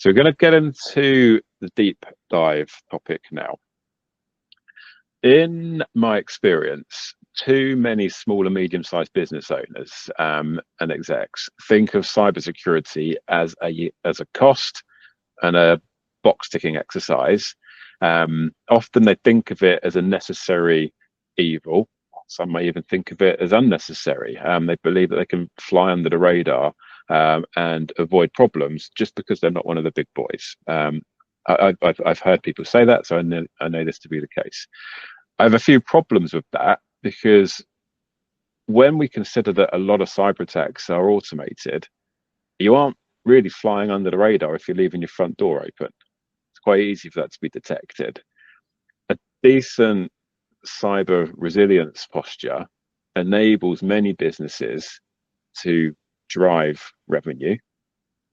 So we're going to get into the deep dive topic now. In my experience, too many small and medium-sized business owners and execs think of cybersecurity as a cost and a box-ticking exercise. Often they think of it as a necessary evil. Some may even think of it as unnecessary. They believe that they can fly under the radar and avoid problems just because they're not one of the big boys. I've heard people say that, so I know this to be the case. I have a few problems with that, because when we consider that a lot of cyber attacks are automated, you aren't really flying under the radar if you're leaving your front door open. It's quite easy for that to be detected. A decent cyber resilience posture enables many businesses to drive revenue,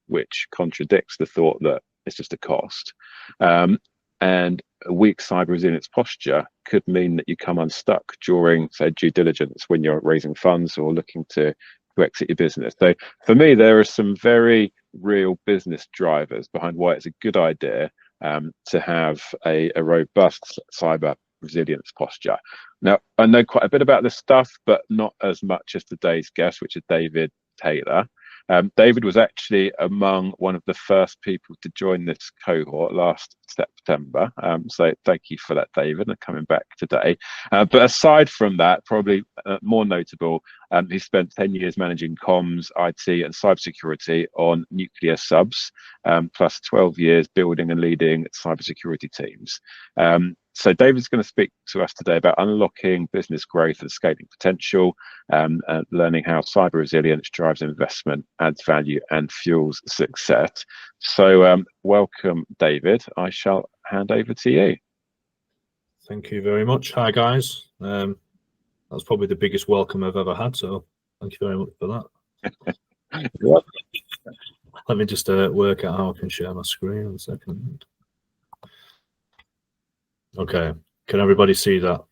which contradicts the thought that it's just a cost. And a weak cyber resilience posture could mean that you come unstuck during, say, due diligence when you're raising funds or looking to exit your business. So for me, there are some very real business drivers behind why it's a good idea to have a robust cyber resilience posture. Now, I know quite a bit about this stuff, but not as much as today's guest, which is David Taylor. David was actually among one of the first people to join this cohort last September. So thank you for that, David, and coming back today. But aside from that, probably more notable, he spent 10 years managing comms, IT, and cybersecurity on nuclear subs, plus 12 years building and leading cybersecurity teams. So David's going to speak to us today about unlocking business growth and scaling potential, and learning how cyber resilience drives investment, adds value, and fuels success. So welcome, David. I shall hand over to you. Thank you very much. Hi, guys. That's probably the biggest welcome I've ever had, so thank you very much for that. Let me just work out how I can share my screen. 1 second. Okay, can everybody see that?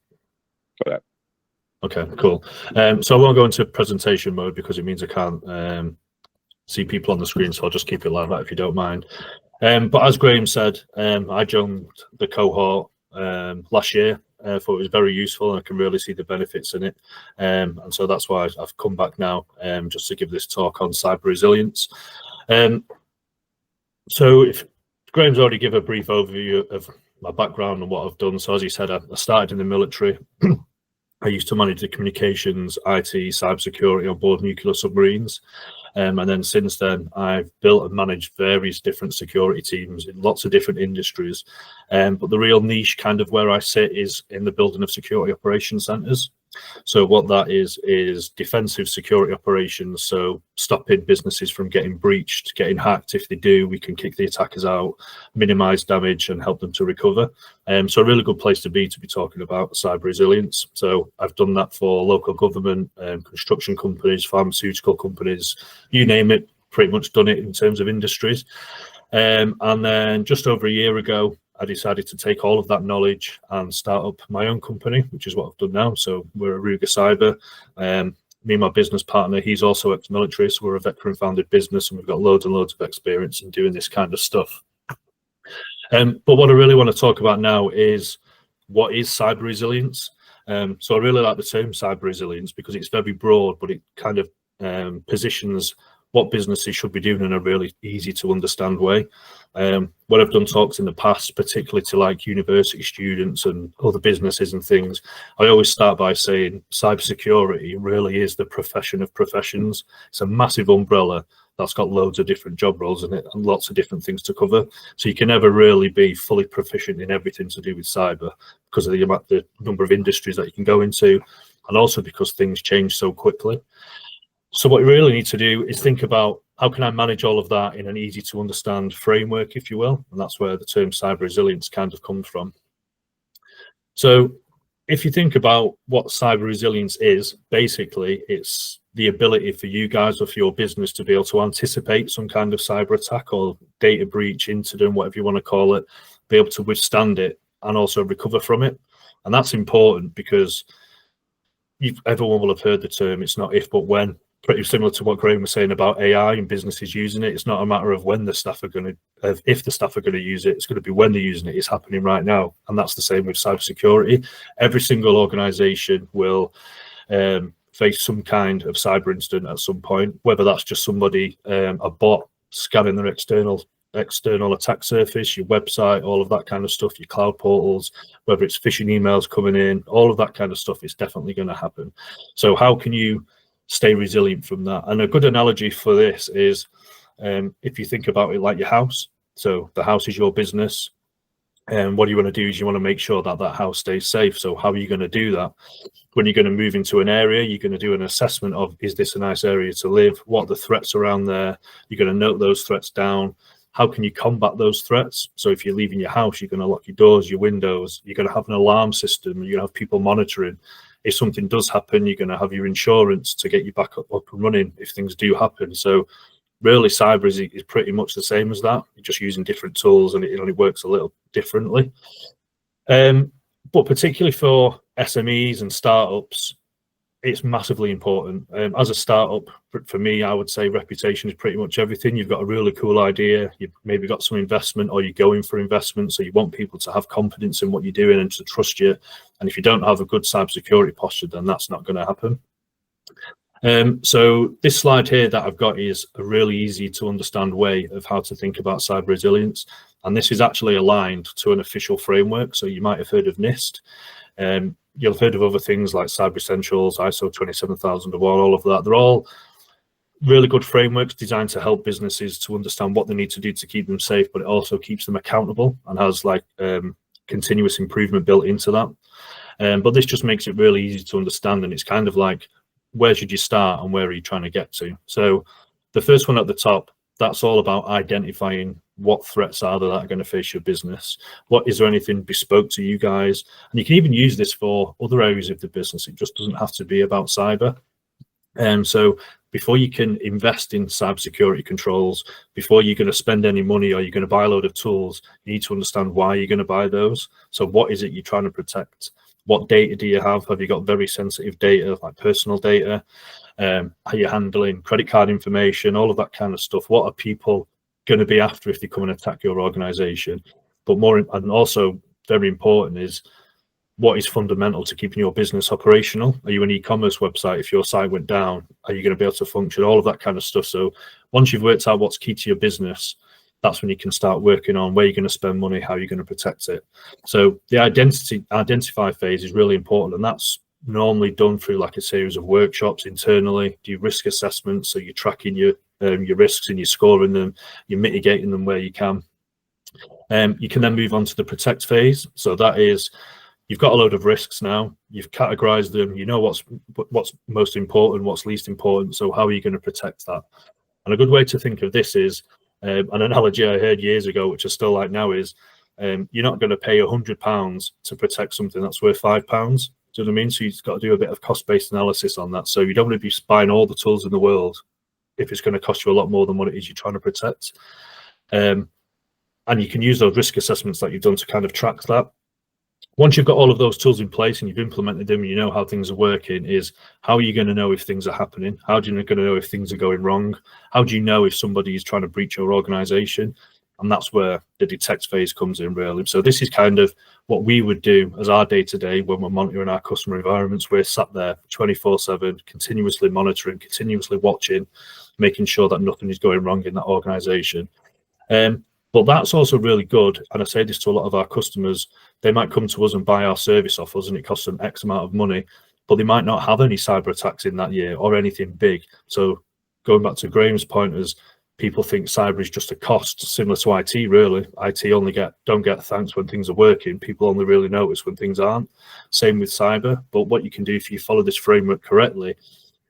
Got it. Okay, cool. So I won't go into presentation mode because it means I can't see people on the screen, so I'll just keep it like that if you don't mind. But as Graham said, I joined the cohort last year. I thought it was very useful, and I can really see the benefits in it. And so that's why I've come back now just to give this talk on cyber resilience. So if Graham's already given a brief overview of my background and what I've done. So as he said, I started in the military. I used to manage the communications, IT, cybersecurity on board nuclear submarines. And then since then, I've built and managed various different security teams in lots of different industries. But the real niche kind of where I sit is in the building of security operations centres. So what that is defensive security operations. So stopping businesses from getting breached, getting hacked. If they do, we can kick the attackers out, minimise damage and help them to recover. So a really good place to be talking about cyber resilience. So I've done that for local government, construction companies, pharmaceutical companies, you name it, pretty much done it in terms of industries. And then just over a year ago, I decided to take all of that knowledge and start up my own company, which is what I've done now. So we're Aruga Cyber. Me and my business partner, he's also ex-military, so we're a veteran-founded business, and we've got loads and loads of experience in doing this kind of stuff. But what I really want to talk about now is what is cyber resilience. So I really like the term cyber resilience because it's very broad, but it kind of positions what businesses should be doing in a really easy to understand way. When I've done talks in the past, particularly to like university students and other businesses and things, I always start by saying cybersecurity really is the profession of professions. It's a massive umbrella that's got loads of different job roles in it and lots of different things to cover. So you can never really be fully proficient in everything to do with cyber because of the number of industries that you can go into, and also because things change so quickly. So what you really need to do is think about how can I manage all of that in an easy to understand framework, if you will, and that's where the term cyber resilience kind of comes from. So if you think about what cyber resilience is, basically it's the ability for you guys or for your business to be able to anticipate some kind of cyber attack or data breach, incident, whatever you want to call it, be able to withstand it and also recover from it. And that's important because everyone will have heard the term, it's not if but when. pretty similar to what Graham was saying about AI and businesses using it. It's not a matter of when the staff are going to, if the staff are going to use it, it's going to be when they're using it. It's happening right now. And that's the same with cybersecurity. Every single organization will face some kind of cyber incident at some point, whether that's just somebody, a bot scanning their external attack surface, your website, all of that kind of stuff, your cloud portals, whether it's phishing emails coming in, all of that kind of stuff is definitely going to happen. So how can you stay resilient from that? And a good analogy for this is if you think about it like your house. So the house is your business, and what you want to do is you want to make sure that that house stays safe. So how are you going to do that? When you're going to move into an area, you're going to do an assessment of, is this a nice area to live? What are the threats around there? You're going to note those threats down. How can you combat those threats? So if you're leaving your house, you're going to lock your doors, your windows, you're going to have an alarm system, you're going to have people monitoring. If something does happen, you're going to have your insurance to get you back up and running if things do happen. So really, cyber is pretty much the same as that. You're just using different tools, and it only works a little differently. But particularly for SMEs and startups, it's massively important. As a startup, for me, I would say reputation is pretty much everything. You've got a really cool idea, you've maybe got some investment, or you're going for investment, so you want people to have confidence in what you're doing and to trust you. And if you don't have a good cybersecurity posture, then that's not going to happen. So this slide here that I've got is a really easy to understand way of how to think about cyber resilience. And this is actually aligned to an official framework. So you might have heard of NIST. You'll have heard of other things like Cyber Essentials, ISO 27001, all of that. They're all really good frameworks designed to help businesses to understand what they need to do to keep them safe, but it also keeps them accountable and has like continuous improvement built into that. But this just makes it really easy to understand, and it's kind of like, where should you start and where are you trying to get to? So the first one at the top, that's all about identifying what threats are that are going to face your business. What is there anything bespoke to you guys? And you can even use this for other areas of the business. It just doesn't have to be about cyber. So before you can invest in cybersecurity controls, before you're going to spend any money or you're going to buy a load of tools, you need to understand why you're going to buy those. So what is it you're trying to protect? What data do you have? Have you got very sensitive data, like personal data? Are you handling credit card information, all of that kind of stuff? What are people going to be after if they come and attack your organization? But more, and also very important, is what is fundamental to keeping your business operational? Are you an e-commerce website? If your site went down, are you going to be able to function? All of that kind of stuff. So once you've worked out what's key to your business, that's when you can start working on where you're going to spend money, how you're going to protect it. So the identify phase is really important, and that's normally done through like a series of workshops internally. Do risk assessments, so you're tracking your risks and you're scoring them, you're mitigating them where you can. You can then move on to the protect phase. So that is, you've got a load of risks now, you've categorized them, you know what's most important, what's least important. So how are you going to protect that? And a good way to think of this is, an analogy I heard years ago, which I still like now, is you're not going to pay £100 to protect something that's worth £5. Do you know what I mean? So you've got to do a bit of cost-based analysis on that. So you don't want to be buying all the tools in the world if it's going to cost you a lot more than what it is you're trying to protect. And you can use those risk assessments that you've done to kind of track that. Once you've got all of those tools in place and you've implemented them and you know how things are working, is how are you going to know if things are happening? How are you going to know if things are going wrong? How do you know if somebody is trying to breach your organization? And that's where the detect phase comes in, really. So this is kind of what we would do as our day-to-day when we're monitoring our customer environments. We're sat there 24/7, continuously monitoring, continuously watching, making sure that nothing is going wrong in that organization. But that's also really good, and I say this to a lot of our customers. They might come to us and buy our service off us, and it costs them X amount of money, but they might not have any cyber attacks in that year or anything big. So going back to Graham's point, as people think cyber is just a cost, similar to IT, really. IT only don't get thanks when things are working. People only really notice when things aren't. Same with cyber. But what you can do if you follow this framework correctly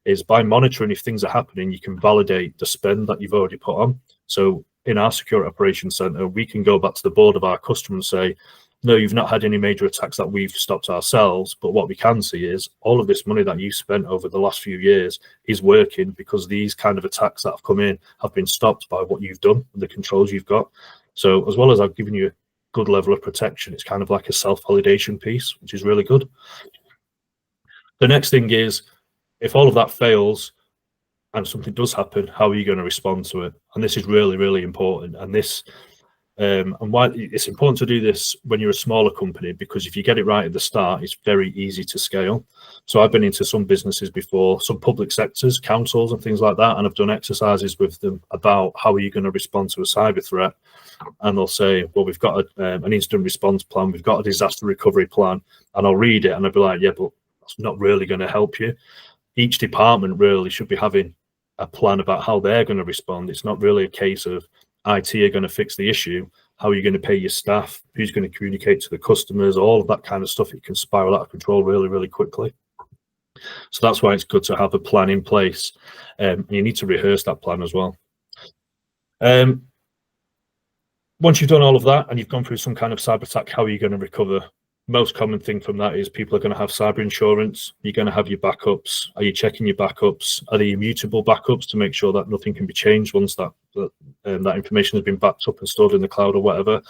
is, by monitoring if things are happening, you can validate the spend that you've already put on. So in our security operations center, we can go back to the board of our customer and say, no, you've not had any major attacks that we've stopped ourselves, but what we can see is all of this money that you spent over the last few years is working because these kind of attacks that have come in have been stopped by what you've done and the controls you've got. So as well as I've given you a good level of protection, it's kind of like a self-validation piece, which is really good. The next thing is, if all of that fails, and something does happen, how are you going to respond to it? And this is really, really important. And this, and why it's important to do this when you're a smaller company, because if you get it right at the start, it's very easy to scale. So I've been into some businesses before, some public sectors, councils and things like that, and I've done exercises with them about how are you going to respond to a cyber threat. And they'll say, well, we've got an instant response plan, we've got a disaster recovery plan, and I'll read it and I'll be like, yeah, but that's not really going to help you. Each department really should be having a plan about how they're going to respond. It's not really a case of IT are going to fix the issue. How are you going to pay your staff? Who's going to communicate to the customers? All of that kind of stuff. It can spiral out of control really, really quickly. So that's why it's good to have a plan in place. And you need to rehearse that plan as well. Once you've done all of that and you've gone through some kind of cyber attack, how are you going to recover? Most common thing from that is people are going to have cyber insurance. You're going to have your backups. Are you checking your backups? Are they immutable backups to make sure that nothing can be changed once that information has been backed up and stored in the cloud or whatever?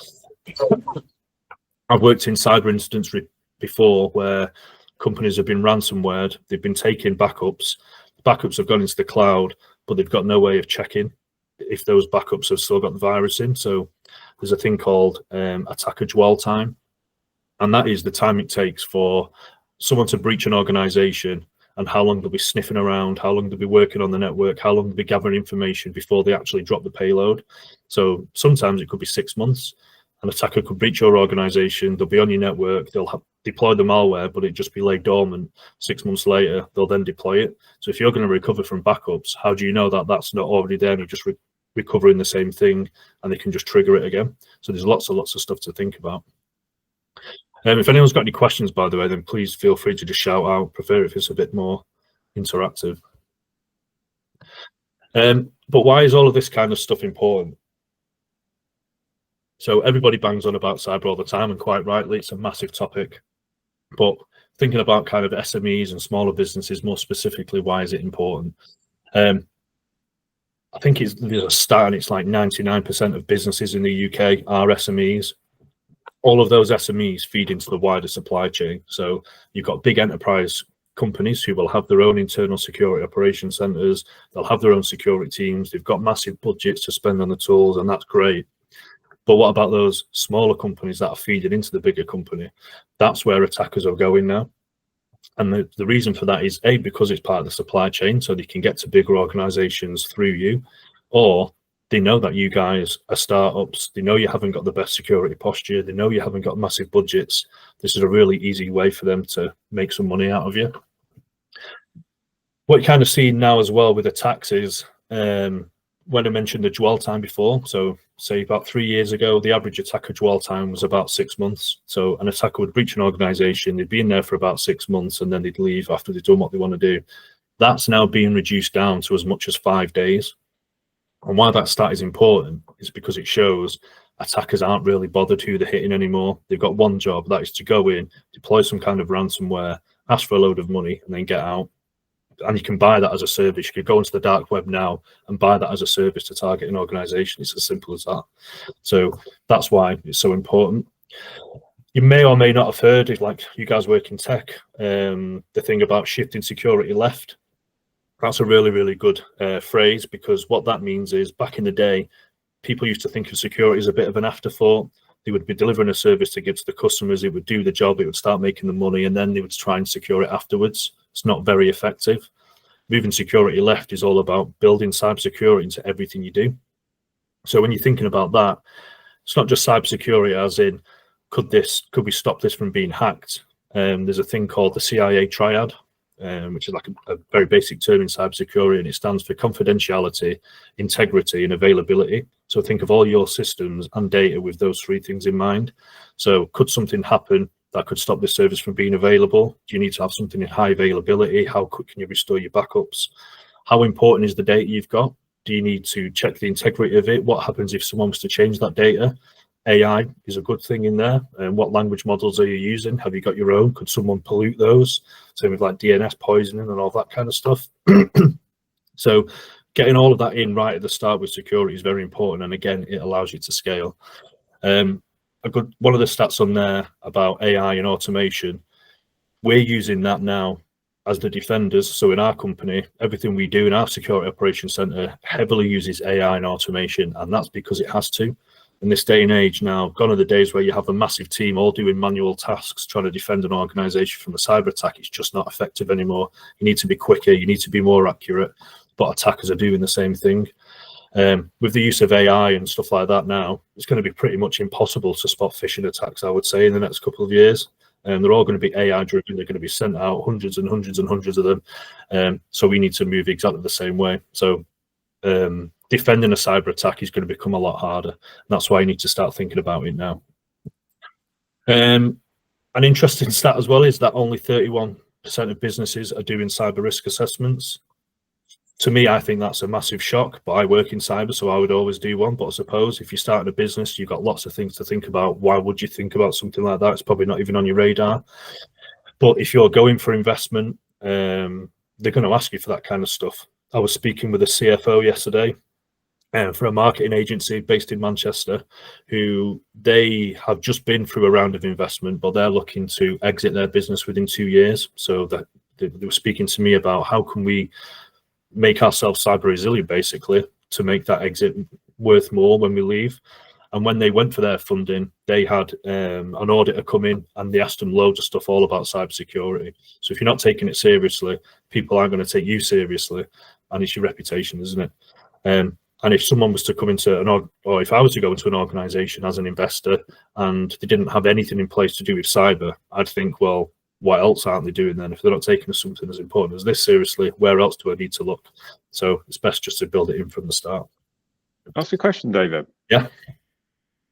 I've worked in cyber incidents before where companies have been ransomwared. They've been taking backups. Backups have gone into the cloud, but they've got no way of checking if those backups have still got the virus in. So there's a thing called attacker dwell time. And that is the time it takes for someone to breach an organization and how long they'll be sniffing around, how long they'll be working on the network, how long they'll be gathering information before they actually drop the payload. So sometimes it could be 6 months. An attacker could breach your organization, they'll be on your network, they'll have deploy the malware, but it just be laid dormant. 6 months later, they'll then deploy it. So if you're going to recover from backups, how do you know that that's not already there and you're just recovering the same thing and they can just trigger it again? So there's lots of stuff to think about. If anyone's got any questions, by the way, then please feel free to just shout out. Prefer if it's a bit more interactive. But why is all of this kind of stuff important? So everybody bangs on about cyber all the time, and quite rightly, it's a massive topic. But thinking about kind of SMEs and smaller businesses more specifically, why is it important? I think there's a stat, and it's like 99% of businesses in the UK are SMEs. All of those SMEs feed into the wider supply chain. So you've got big enterprise companies who will have their own internal security operations centers. They'll have their own security teams. They've got massive budgets to spend on the tools, and that's great. But what about those smaller companies that are feeding into the bigger company? That's where attackers are going now. And the reason for that is, A, because it's part of the supply chain, so they can get to bigger organizations through you, or they know that you guys are startups. They know you haven't got the best security posture. They know you haven't got massive budgets. This is a really easy way for them to make some money out of you. What you kind of see now as well with attacks is, when I mentioned the dwell time before, so say about 3 years ago, the average attacker dwell time was about 6 months. So an attacker would breach an organization, they'd be in there for about 6 months, and then they'd leave after they've done what they want to do. That's now being reduced down to as much as 5 days. And why that stat is important is because it shows attackers aren't really bothered who they're hitting anymore. They've got one job, that is to go in, deploy some kind of ransomware, ask for a load of money, and then get out. And you can buy that as a service. You could go into the dark web now and buy that as a service to target an organization. It's as simple as that. So that's why it's so important. You may or may not have heard, if like you guys work in tech, the thing about shifting security left. That's a really, really good phrase, because what that means is back in the day, people used to think of security as a bit of an afterthought. They would be delivering a service to give to the customers. It would do the job. It would start making the money, and then they would try and secure it afterwards. It's not very effective. Moving security left is all about building cybersecurity into everything you do. So when you're thinking about that, it's not just cybersecurity as in, could we stop this from being hacked? There's a thing called the CIA triad, which is like a very basic term in cybersecurity, and it stands for confidentiality, integrity, and availability. So think of all your systems and data with those three things in mind. So could something happen that could stop this service from being available? Do you need to have something in high availability? How quick can you restore your backups? How important is the data you've got? Do you need to check the integrity of it? What happens if someone was to change that data? AI is a good thing in there. And what language models are you using? Have you got your own? Could someone pollute those? Same with like DNS poisoning and all that kind of stuff. So getting all of that in right at the start with security is very important. And again, it allows you to scale. One of the stats on there about AI and automation, we're using that now as the defenders. So in our company, everything we do in our security operations center heavily uses AI and automation, and that's because it has to. In this day and age now, gone are the days where you have a massive team all doing manual tasks trying to defend an organization from a cyber attack. It's just not effective anymore. You need to be quicker, you need to be more accurate, but attackers are doing the same thing. With the use of AI and stuff like that now, it's going to be pretty much impossible to spot phishing attacks, I would say, in the next couple of years. They're all going to be AI driven. They're going to be sent out, hundreds and hundreds and hundreds of them. So we need to move exactly the same way. So defending a cyber attack is going to become a lot harder. And that's why you need to start thinking about it now. An interesting stat as well is that only 31% of businesses are doing cyber risk assessments. To me, I think that's a massive shock, but I work in cyber, so I would always do one. But I suppose if you're starting a business, you've got lots of things to think about. Why would you think about something like that? It's probably not even on your radar. But if you're going for investment, they're going to ask you for that kind of stuff. I was speaking with a CFO yesterday for a marketing agency based in Manchester, who they have just been through a round of investment, but they're looking to exit their business within 2 years. So that they were speaking to me about how can we make ourselves cyber resilient, basically, to make that exit worth more when we leave. And when they went for their funding, they had an auditor come in and they asked them loads of stuff all about cybersecurity. So if you're not taking it seriously, people aren't going to take you seriously, and it's your reputation, isn't it? And if someone was to come into or if I was to go into an organization as an investor and they didn't have anything in place to do with cyber, I'd think, well, what else aren't they doing then? If they're not taking something as important as this seriously, where else do I need to look? So it's best just to build it in from the start. Ask a question, David. Yeah.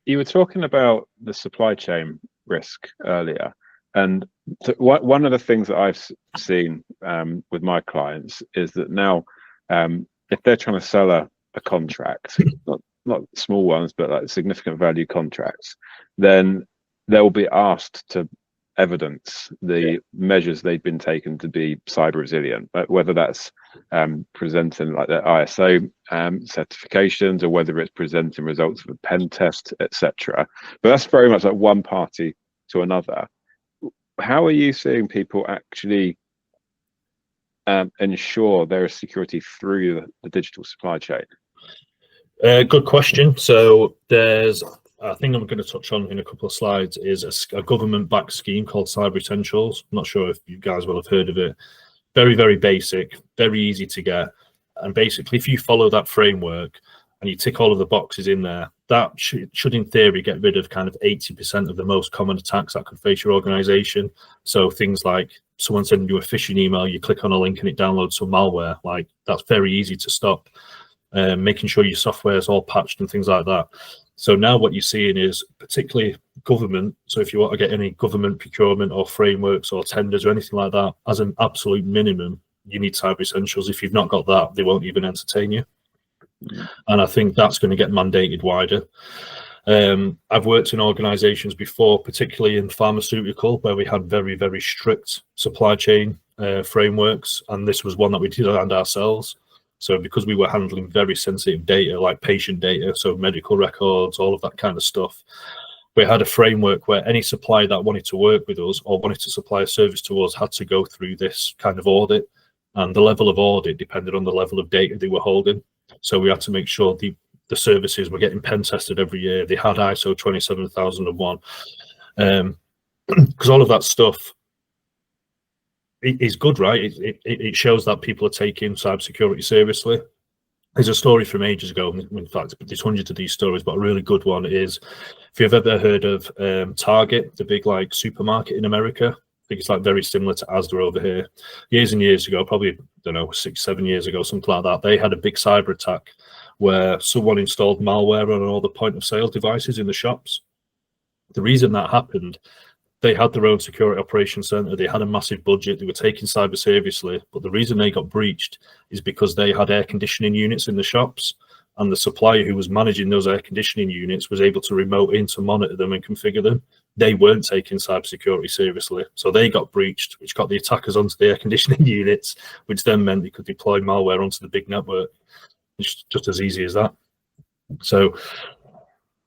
You were talking about the supply chain risk earlier. And one of the things that I've seen with my clients is that now, if they're trying to sell a contract, not small ones, but like significant value contracts, then they'll be asked to evidence the measures they've been taken to be cyber resilient, whether that's presenting like their ISO certifications, or whether it's presenting results of a pen test, etc. But that's very much like one party to another. How are you seeing people actually ensure there is security through the digital supply chain? Good question. So there's, I think I'm going to touch on in a couple of slides, is a government-backed scheme called Cyber Essentials. I'm not sure if you guys will have heard of it. Very, very basic, very easy to get. And basically, if you follow that framework and you tick all of the boxes in there, that should in theory get rid of kind of 80% of the most common attacks that could face your organization. So things like someone sending you a phishing email, you click on a link and it downloads some malware, like that's very easy to stop. Making sure your software is all patched and things like that. So now what you're seeing is particularly government. So if you want to get any government procurement or frameworks or tenders or anything like that, as an absolute minimum, you need Cyber Essentials. If you've not got that, they won't even entertain you. And I think that's going to get mandated wider. I've worked in organizations before, particularly in pharmaceutical, where we had very, very strict supply chain frameworks. And this was one that we designed ourselves. So because we were handling very sensitive data, like patient data, so medical records, all of that kind of stuff, we had a framework where any supplier that wanted to work with us or wanted to supply a service to us had to go through this kind of audit. And the level of audit depended on the level of data they were holding. So we had to make sure the services were getting pen tested every year. They had ISO 27001. Because all of that stuff is good, right? It shows that people are taking cybersecurity seriously. There's a story from ages ago. In fact, there's hundreds of these stories, but a really good one is, if you've ever heard of Target, the big like supermarket in America, I think it's like very similar to Asda over here. Years and years ago, probably, I don't know, 6-7 years ago, something like that, they had a big cyber attack where someone installed malware on all the point of sale devices in the shops. The reason that happened, they had their own security operations center. They had a massive budget. They were taking cyber seriously. But the reason they got breached is because they had air conditioning units in the shops, and the supplier who was managing those air conditioning units was able to remote in to monitor them and configure them. They weren't taking cybersecurity seriously. So they got breached, which got the attackers onto the air conditioning units, which then meant they could deploy malware onto the big network. It's just as easy as that. So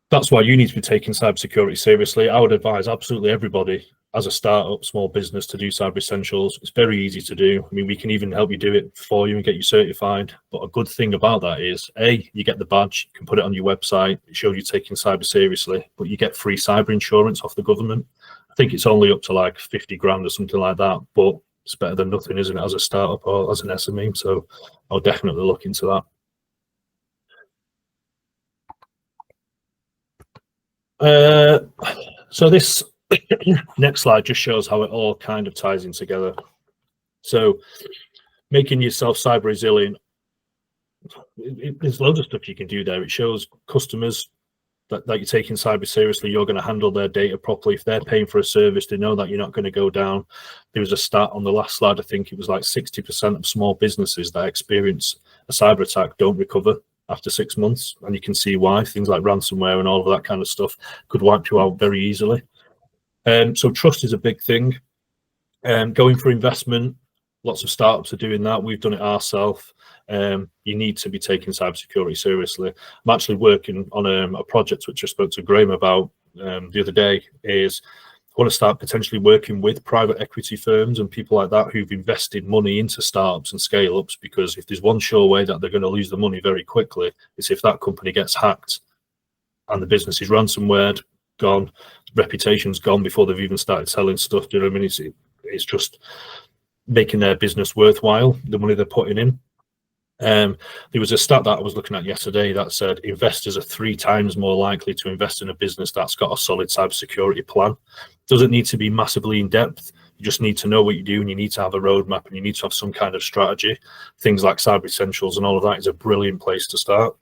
that's why you need to be taking cybersecurity seriously. I would advise absolutely everybody as a startup, small business, to do Cyber Essentials. It's very easy to do. I mean, we can even help you do it for you and get you certified. But a good thing about that is, A, you get the badge, you can put it on your website, it shows you taking cyber seriously, but you get free cyber insurance off the government. I think it's only up to like 50 grand or something like that, but it's better than nothing, isn't it, as a startup or as an SME? So I'll definitely look into that. So this next slide just shows how it all kind of ties in together. So making yourself cyber resilient, there's loads of stuff you can do there. It shows customers that you're taking cyber seriously, you're going to handle their data properly. If they're paying for a service, they know that you're not going to go down. There was a stat on the last slide, I think it was like 60% of small businesses that experience a cyber attack don't recover after 6 months. And you can see why. Things like ransomware and all of that kind of stuff could wipe you out very easily. So trust is a big thing. Going for investment, lots of startups are doing that. We've done it ourselves. You need to be taking cybersecurity seriously. I'm actually working on a project which I spoke to Graham about the other day. Is I want to start potentially working with private equity firms and people like that who've invested money into startups and scale-ups, because if there's one sure way that they're going to lose the money very quickly, it's if that company gets hacked and the business is ransomware, gone, reputation's gone before they've even started selling stuff. Do you know what I mean? It's just making their business worthwhile, the money they're putting in. There was a stat that I was looking at yesterday that said investors are 3 times more likely to invest in a business that's got a solid cybersecurity plan. It doesn't need to be massively in depth. You just need to know what you do, and you need to have a roadmap, and you need to have some kind of strategy. Things like Cyber Essentials and all of that is a brilliant place to start.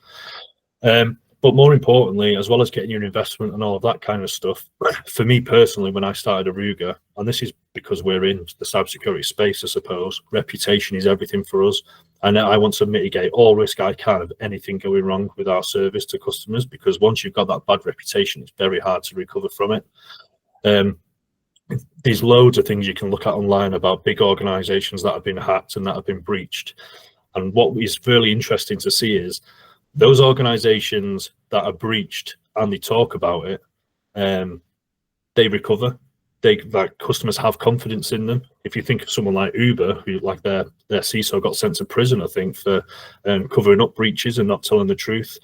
But more importantly, as well as getting your investment and all of that kind of stuff, for me personally, when I started Aruga, and this is because we're in the cybersecurity space, I suppose, reputation is everything for us. And I want to mitigate all risk I can of anything going wrong with our service to customers, because once you've got that bad reputation, it's very hard to recover from it. There's loads of things you can look at online about big organizations that have been hacked and that have been breached. And what is really interesting to see is those organizations that are breached and they talk about it, they recover. Like customers have confidence in them. If you think of someone like Uber, who like their CISO got sent to prison, I think, for covering up breaches and not telling the truth,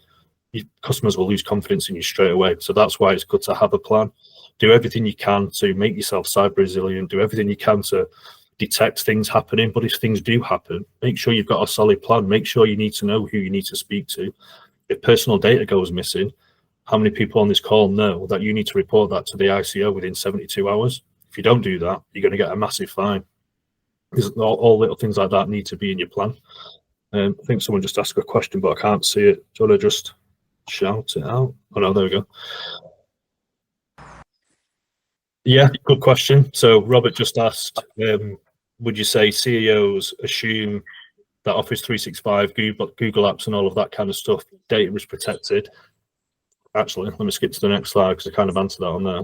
customers will lose confidence in you straight away. So that's why it's good to have a plan. Do everything you can to make yourself cyber resilient. Do everything you can to detect things happening. But if things do happen, make sure you've got a solid plan. Make sure you need to know who you need to speak to. If personal data goes missing, how many people on this call know that you need to report that to the ICO within 72 hours? If you don't do that, you're going to get a massive fine. All little things like that need to be in your plan. I think someone just asked a question, but I can't see it. Do you want to just shout it out? Oh, no, there we go. Yeah, good question. So Robert just asked, would you say CEOs assume that Office 365, Google Apps and all of that kind of stuff, data is protected? Actually, let me skip to the next slide because I kind of answered that on there.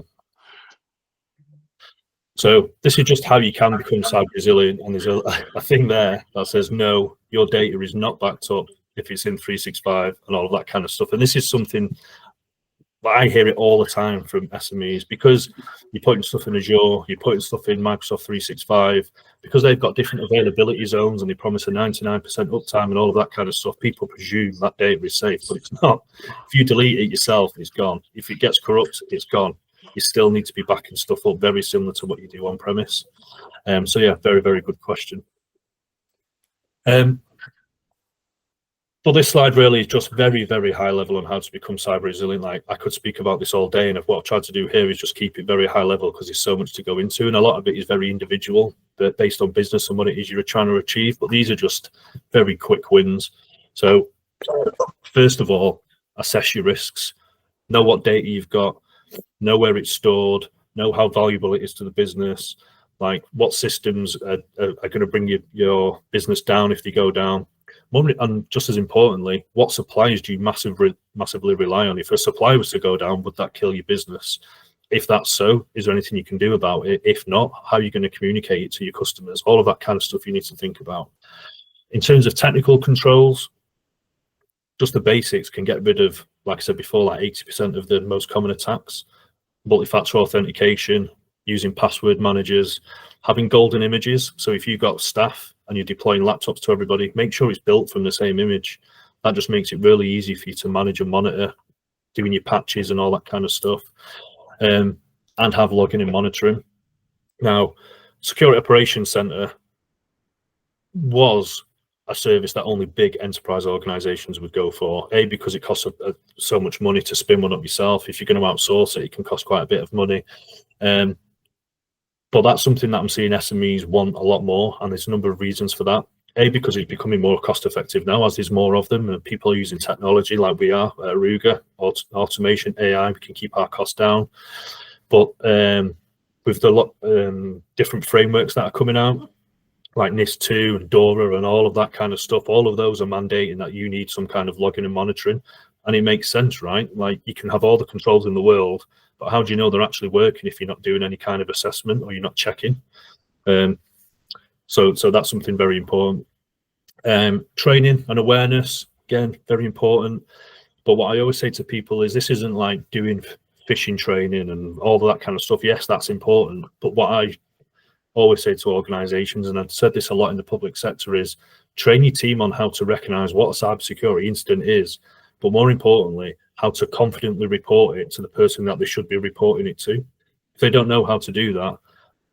So this is just how you can become cyber resilient. And there's a thing there that says, no, your data is not backed up if it's in 365 and all of that kind of stuff. And this is something I hear it all the time from SMEs, because you're putting stuff in Azure, you're putting stuff in Microsoft 365, because they've got different availability zones and they promise a 99% uptime and all of that kind of stuff. People presume that data is safe, but it's not. If you delete it yourself, it's gone. If it gets corrupt, it's gone. You still need to be backing stuff up, very similar to what you do on premise. So yeah, very, very good question. But this slide really is just very, very high level on how to become cyber resilient. Like, I could speak about this all day, and what I've tried to do here is just keep it very high level because there's so much to go into, and a lot of it is very individual, based on business and what it is you're trying to achieve. But these are just very quick wins. So first of all, assess your risks, know what data you've got, know where it's stored, know how valuable it is to the business, like what systems are going to bring your business down if they go down. And just as importantly, what suppliers do you massively rely on? If a supply was to go down, would that kill your business? If that's so, is there anything you can do about it? If not, how are you going to communicate it to your customers? All of that kind of stuff you need to think about. In terms of technical controls, just the basics can get rid of, like I said before, like 80% of the most common attacks. Multi-factor authentication, using password managers, having golden images. So if you've got staff and you're deploying laptops to everybody, make sure it's built from the same image. That just makes it really easy for you to manage and monitor, doing your patches and all that kind of stuff, and have login and monitoring. Now, Security Operations Center was a service that only big enterprise organizations would go for. A, because it costs so much money to spin one up yourself. If you're going to outsource it, it can cost quite a bit of money. But that's something that I'm seeing SMEs want a lot more, and there's a number of reasons for that. A, because it's becoming more cost effective now, as there's more of them, and people are using technology like we are at Aruga, automation, AI, we can keep our costs down. But with the different frameworks that are coming out, like NIS2 and DORA and all of that kind of stuff, all of those are mandating that you need some kind of logging and monitoring. And it makes sense, right? Like, you can have all the controls in the world, but how do you know they're actually working if you're not doing any kind of assessment or you're not checking? So that's something very important. Training and awareness, again, very important. But what I always say to people is, this isn't like doing phishing training and all of that kind of stuff. Yes, that's important. But what I always say to organizations, and I've said this a lot in the public sector, is train your team on how to recognize what a cybersecurity incident is, but more importantly, how to confidently report it to the person that they should be reporting it to. If they don't know how to do that,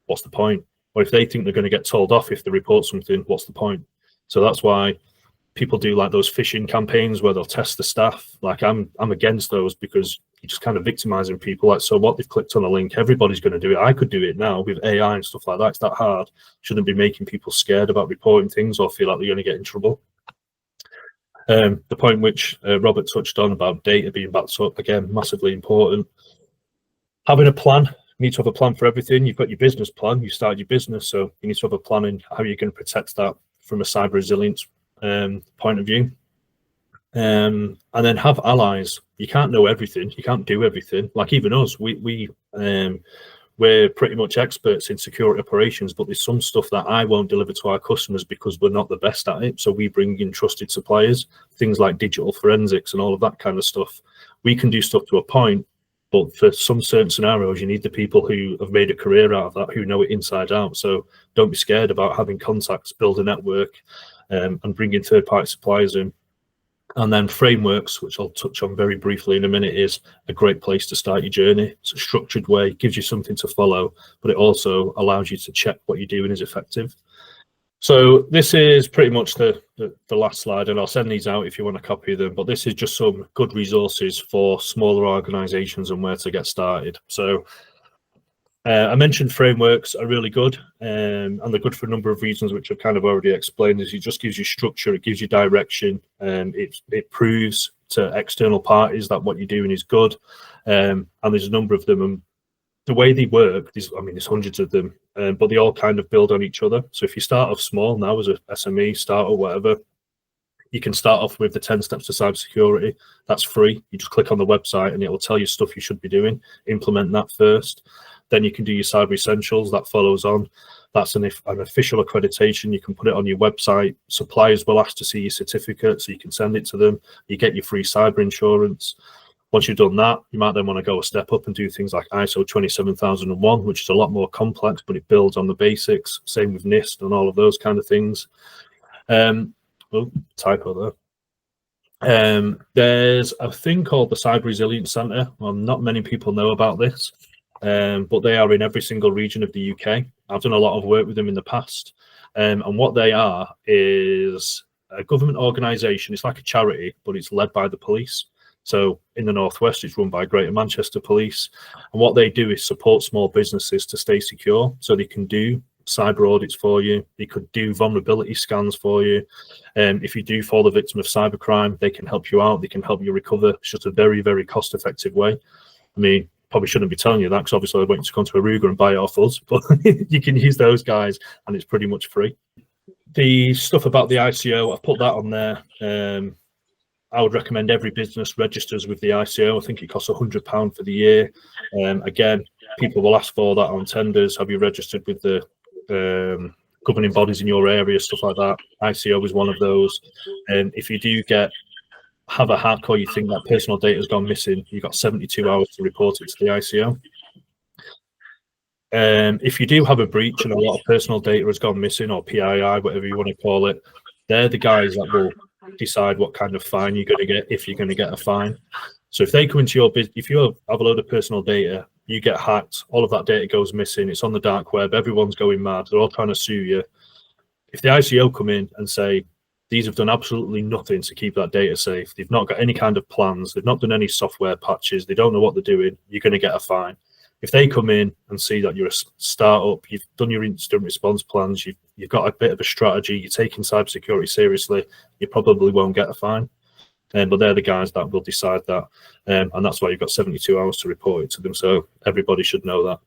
what's the point? Or if they think they're going to get told off if they report something, what's the point? So that's why people do like those phishing campaigns where they'll test the staff. Like, I'm against those, because you're just kind of victimizing people. Like, so what, they've clicked on a link, everybody's going to do it. I could do it now with AI and stuff like that. It's that hard. Shouldn't be making people scared about reporting things or feel like they're going to get in trouble. The point which Robert touched on about data being backed up, again, massively important. Having a plan. You need to have a plan for everything. You've got your business plan, you start your business, so you need to have a plan in how you're going to protect that from a cyber resilience point of view. And then have allies. You can't know everything, you can't do everything. Like, even us, we're pretty much experts in security operations, but there's some stuff that I won't deliver to our customers because we're not the best at it. So we bring in trusted suppliers, things like digital forensics and all of that kind of stuff. We can do stuff to a point, but for some certain scenarios, you need the people who have made a career out of that, who know it inside out. So don't be scared about having contacts, build a network, and bringing third-party suppliers in. And then frameworks, which I'll touch on very briefly in a minute, is a great place to start your journey. It's a structured way, gives you something to follow, but it also allows you to check what you're doing is effective. So this is pretty much the last slide, and I'll send these out if you want to copy them, but this is just some good resources for smaller organizations and where to get started. So I mentioned frameworks are really good, and they're good for a number of reasons, which I've kind of already explained. Is it just gives you structure, it gives you direction, and it proves to external parties that what you're doing is good. And there's a number of them, and the way they work, there's hundreds of them, but they all kind of build on each other. So if you start off small now as a SME, start or whatever, you can start off with the 10 steps to cybersecurity. That's free. You just click on the website and it will tell you stuff you should be doing. Implement that first. Then you can do your cyber essentials. That follows on. That's an official accreditation. You can put it on your website. Suppliers will ask to see your certificate, so you can send it to them. You get your free cyber insurance. Once you've done that, you might then want to go a step up and do things like ISO 27001, which is a lot more complex, but it builds on the basics. Same with NIST and all of those kind of things. Typo there. There's a thing called the Cyber Resilience Centre. Well, not many people know about this, but they are in every single region of the UK. I've done a lot of work with them in the past. And what they are is a government organisation. It's like a charity, but it's led by the police. So in the Northwest, it's run by Greater Manchester Police. And what they do is support small businesses to stay secure. So they can do cyber audits for you. They could do vulnerability scans for you. If you do fall the victim of cybercrime, they can help you out. They can help you recover. It's just a very, very cost-effective way. I mean, probably shouldn't be telling you that, because obviously I want you to come to Aruga and buy it off us, but you can use those guys and it's pretty much free. The stuff about the ICO, I've put that on there. I would recommend every business registers with the ICO. I think it costs £100 for the year. Again, people will ask for that on tenders. Have you registered with the governing bodies in your area, stuff like that? ICO is one of those. And if you do have a hack, or you think that personal data has gone missing, you've got 72 hours to report it to the ICO. If you do have a breach and a lot of personal data has gone missing, or PII, whatever you want to call it, they're the guys that will decide what kind of fine you're going to get, if you're going to get a fine. So if they come into your business, if you have a load of personal data, you get hacked, all of that data goes missing, it's on the dark web, everyone's going mad, they're all trying to sue you. If the ICO come in and say, these have done absolutely nothing to keep that data safe, they've not got any kind of plans, they've not done any software patches, they don't know what they're doing, you're going to get a fine. If they come in and see that you're a startup, you've done your incident response plans, you've got a bit of a strategy, you're taking cybersecurity seriously, you probably won't get a fine. But they're the guys that will decide that. And that's why you've got 72 hours to report it to them. So everybody should know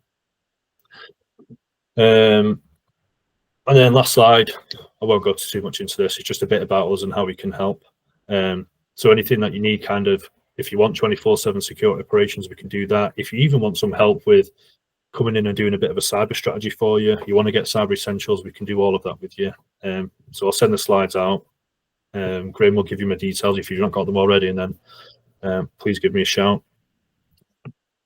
that. And then last slide, I won't go too much into this. It's just a bit about us and how we can help. So anything that you need, kind of, if you want 24/7 security operations, we can do that. If you even want some help with coming in and doing a bit of a cyber strategy for you, you want to get cyber essentials, we can do all of that with you. So I'll send the slides out. Graham will give you my details if you've not got them already, and then please give me a shout.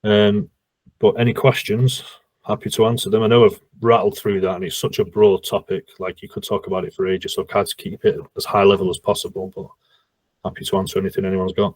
But any questions, happy to answer them. I know I've rattled through that, and it's such a broad topic, like you could talk about it for ages, so I've tried to keep it as high level as possible, but happy to answer anything anyone's got.